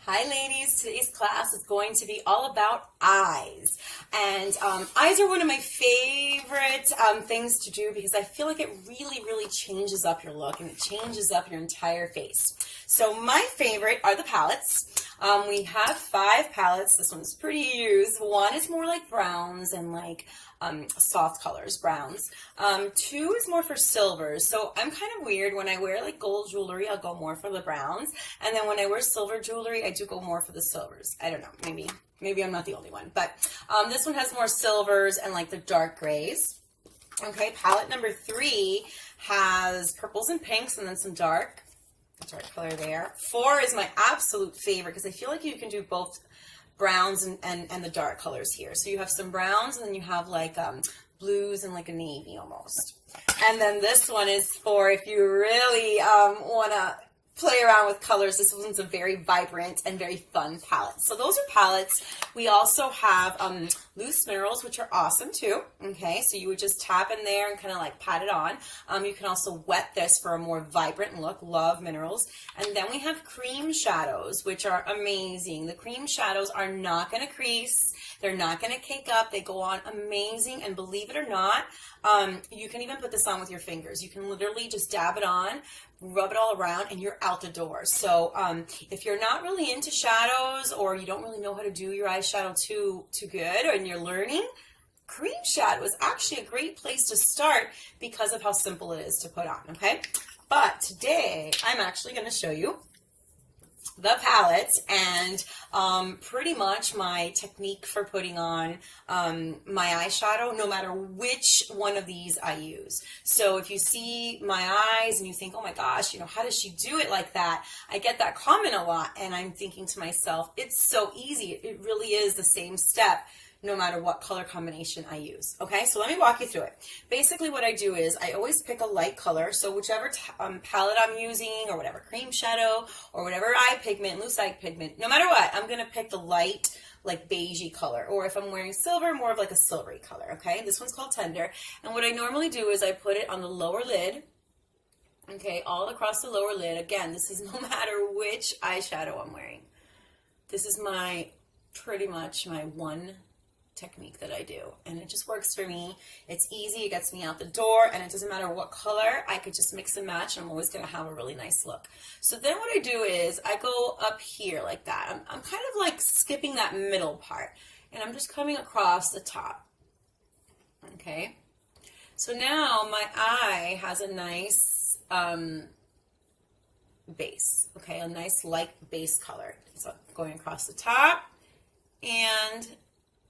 Hi ladies, today's class is going to be all about eyes. And eyes are one of my favorite things to do because I feel like it really changes up your look and it changes up your entire face. So my favorite are the palettes. We have 5 palettes. This one's pretty used. One is more like browns and like soft colors, browns. 2 is more for silvers. So I'm kind of weird. When I wear like gold jewelry, I'll go more for the browns. And then when I wear silver jewelry, I do go more for the silvers. I don't know, maybe I'm not the only one. But this one has more silvers and like the dark grays. Okay, palette number 3 has purples and pinks and then some dark color there. 4 is my absolute favorite because I feel like you can do both browns and the dark colors here. So you have some browns and then you have like blues and like a navy almost. And then this one is for if you really want to play around with colors. This one's a very vibrant and very fun palette. So those are palettes. We also have loose minerals, which are awesome too. Okay, so you would just tap in there and kind of like pat it on. You can also wet this for a more vibrant look. Love minerals. And then we have cream shadows, which are amazing. The cream shadows are not going to crease. They're not going to cake up. They go on amazing. And believe it or not, you can even put this on with your fingers. You can literally just dab it on, rub it all around, and you're out the door. So if you're not really into shadows or you don't really know how to do your eyeshadow too good and you're learning, cream shadow is actually a great place to start because of how simple it is to put on, okay? But today I'm actually going to show you the palettes and pretty much my technique for putting on my eyeshadow, no matter which one of these I use. So if you see my eyes and you think, oh my gosh, you know, how does she do it like that? I get that comment a lot and I'm thinking to myself, it's so easy. It really is the same step no matter what color combination I use. Okay, so let me walk you through it. Basically what I do is I always pick a light color, so whichever palette I'm using or whatever cream shadow or whatever eye pigment, loose eye pigment, no matter what, I'm going to pick the light like beigey color, or if I'm wearing silver, more of like a silvery color, okay? This one's called Tender, and what I normally do is I put it on the lower lid, okay, all across the lower lid. Again, this is no matter which eyeshadow I'm wearing. This is pretty much my one technique that I do, and it just works for me. It's easy, it gets me out the door, and it doesn't matter what color. I could just mix and match and I'm always going to have a really nice look. So then what I do is I go up here like that. I'm kind of like skipping that middle part and I'm just coming across the top. Okay, so now my eye has a nice base, okay, a nice light base color. So going across the top and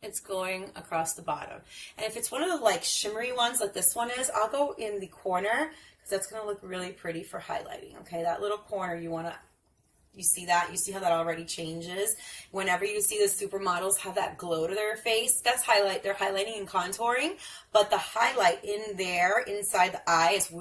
it's going across the bottom. And if it's one of the like shimmery ones like this one is, I'll go in the corner because that's going to look really pretty for highlighting. Okay, that little corner you see that? You see how that already changes? Whenever you see the supermodels have that glow to their face, that's highlight. They're highlighting and contouring, but the highlight in there, inside the eye is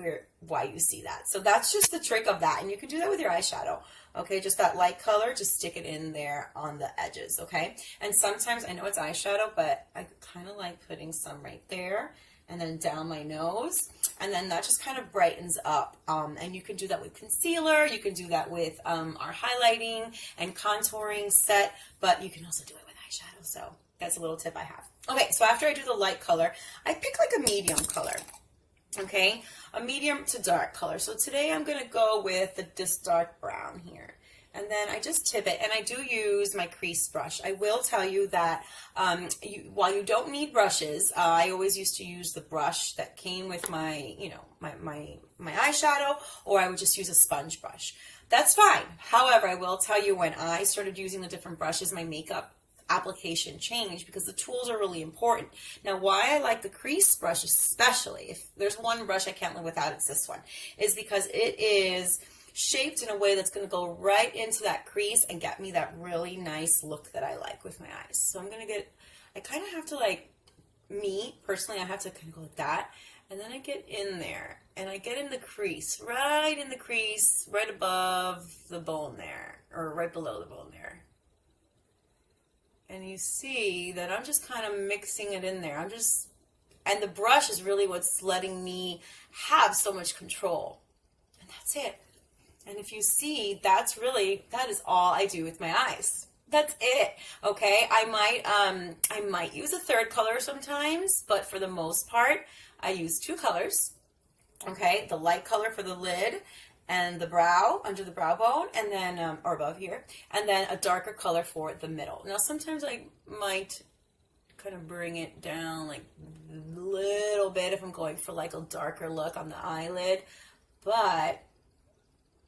why you see that. So that's just the trick of that. And you can do that with your eyeshadow. Okay, just that light color, just stick it in there on the edges, okay? And sometimes, I know it's eyeshadow, but I kind of like putting some right there and then down my nose. And then that just kind of brightens up. And you can do that with concealer. You can do that with our highlighting and contouring set, but you can also do it with eyeshadow. So that's a little tip I have. Okay, so after I do the light color, I pick like a medium color. Okay, a medium to dark color. So today I'm going to go with this dark brown here. And then I just tip it, and I do use my crease brush. I will tell you that while you don't need brushes, I always used to use the brush that came with my, you know, my eyeshadow, or I would just use a sponge brush. That's fine. However, I will tell you when I started using the different brushes, my makeup application changed because the tools are really important. Now, why I like the crease brush especially, if there's one brush I can't live without, it's this one, is because it is shaped in a way that's going to go right into that crease and get me that really nice look that I like with my eyes. So I'm going to I kind of have to like, me personally, I have to kind of go like that, and then I get in there and I get in the crease, right in the crease, right above the bone there, or right below the bone there. And you see that I'm just kind of mixing it in there. And the brush is really what's letting me have so much control. And that's it. And if you see, that is all I do with my eyes. That's it. Okay. I might use a third color sometimes, but for the most part, I use two colors. Okay. The light color for the lid and the brow, under the brow bone, and then, or above here, and then a darker color for the middle. Now, sometimes I might kind of bring it down like a little bit if I'm going for like a darker look on the eyelid, but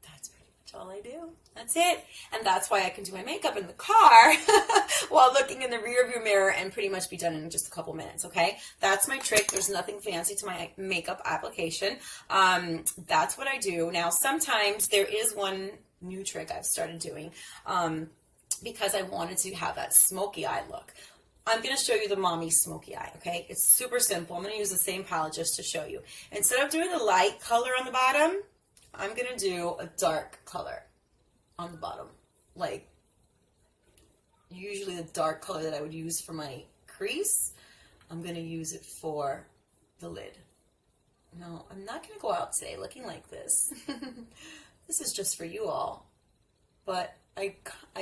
that's pretty much all I do. That's it. And that's why I can do my makeup in the car while looking in the rearview mirror and pretty much be done in just a couple minutes, okay? That's my trick. There's nothing fancy to my makeup application. That's what I do. Now, sometimes there is one new trick I've started doing because I wanted to have that smoky eye look. I'm going to show you the mommy smoky eye, okay? It's super simple. I'm going to use the same palette just to show you. Instead of doing the light color on the bottom, I'm going to do a dark color on the bottom. Like, usually the dark color that I would use for my crease, I'm going to use it for the lid. No, I'm not going to go out today looking like this. This is just for you all. But I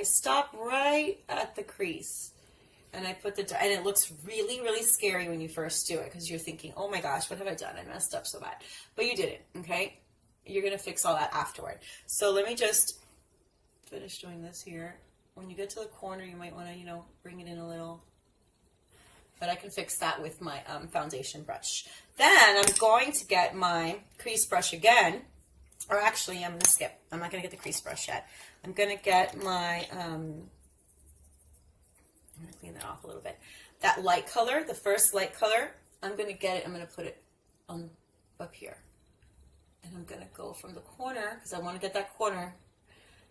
stop right at the crease. And I put and it looks really, really scary when you first do it because you're thinking, oh my gosh, what have I done? I messed up so bad. But you didn't, okay? You're going to fix all that afterward. So let me just finish doing this here. When you get to the corner, you might want to, bring it in a little. But I can fix that with my foundation brush. Then I'm going to get my crease brush again. Or actually, I'm going to skip. I'm not going to get the crease brush yet. I'm going to get my... I'm going to clean that off a little bit. That light color, the first light color, I'm going to get it. I'm going to put it on up here. And I'm going to go from the corner, because I want to get that corner.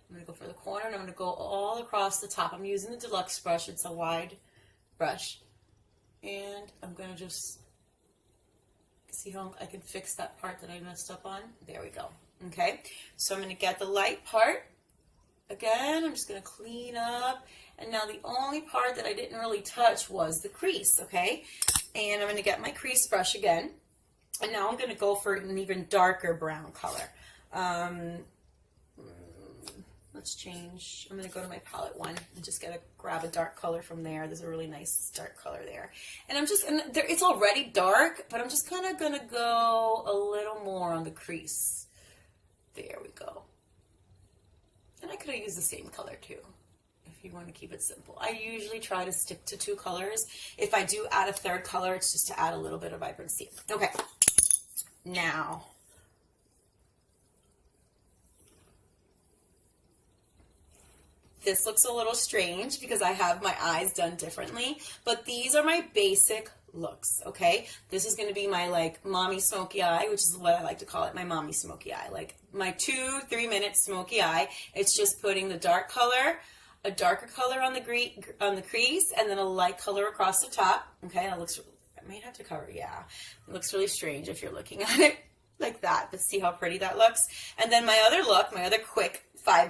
I'm going to go for the corner, and I'm going to go all across the top. I'm using the deluxe brush. It's a wide brush. And I'm going to just see how I can fix that part that I messed up on. There we go. Okay. So I'm going to get the light part. Again, I'm just going to clean up. And now the only part that I didn't really touch was the crease, okay? And I'm going to get my crease brush again. And now I'm going to go for an even darker brown color. Let's change. I'm going to go to my palette one and just grab a dark color from there. There's a really nice dark color there. And it's already dark, but I'm just kind of going to go a little more on the crease. There we go. And I could have used the same color too, if you want to keep it simple. I usually try to stick to two colors. If I do add a third color, it's just to add a little bit of vibrancy. Okay, now, this looks a little strange because I have my eyes done differently, but these are my basic looks, okay? This is going to be my, like, mommy smoky eye, which is what I like to call it, my mommy smoky eye. Like, my 2-3 minute smoky eye. It's just putting the dark color, a darker color on the crease, and then a light color across the top, okay? That looks, I might have to cover, yeah. It looks really strange if you're looking at it like that, but see how pretty that looks? And then my other look, my other quick 3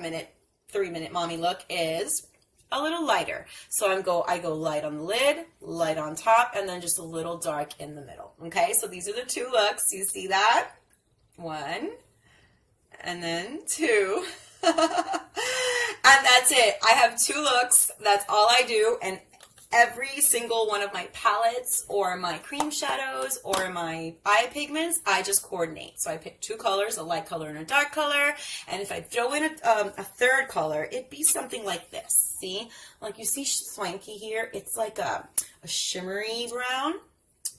minute mommy look is a little lighter. So I go light on the lid, light on top, and then just a little dark in the middle. Okay, so these are the two looks. You see that? 1, and then 2. And that's it. I have 2 looks. That's all I do. And every single one of my palettes or my cream shadows or my eye pigments, I just coordinate. So I pick 2 colors, a light color and a dark color. And if I throw in a third color, it'd be something like this. See? Like you see swanky here? It's like a shimmery brown.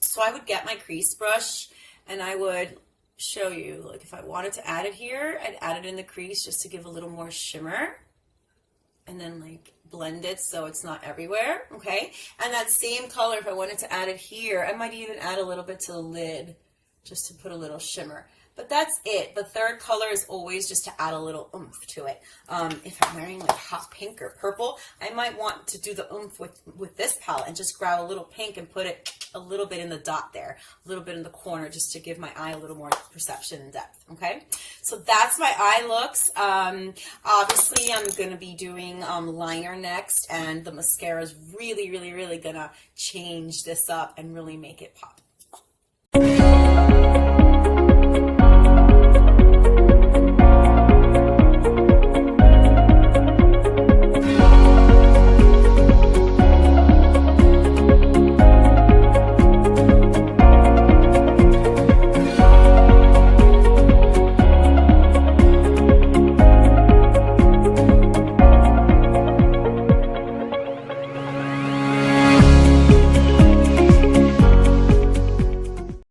So I would get my crease brush and I would show you, like if I wanted to add it here, I'd add it in the crease just to give a little more shimmer. And then like blend it so it's not everywhere, okay? And that same color, if I wanted to add it here, I might even add a little bit to the lid just to put a little shimmer. But that's it. The third color is always just to add a little oomph to it. If I'm wearing like hot pink or purple, I might want to do the oomph with this palette and just grab a little pink and put it a little bit in the dot there, a little bit in the corner just to give my eye a little more perception and depth, okay? So that's my eye looks. Obviously, I'm going to be doing liner next, and the mascara is really, really, really going to change this up and really make it pop.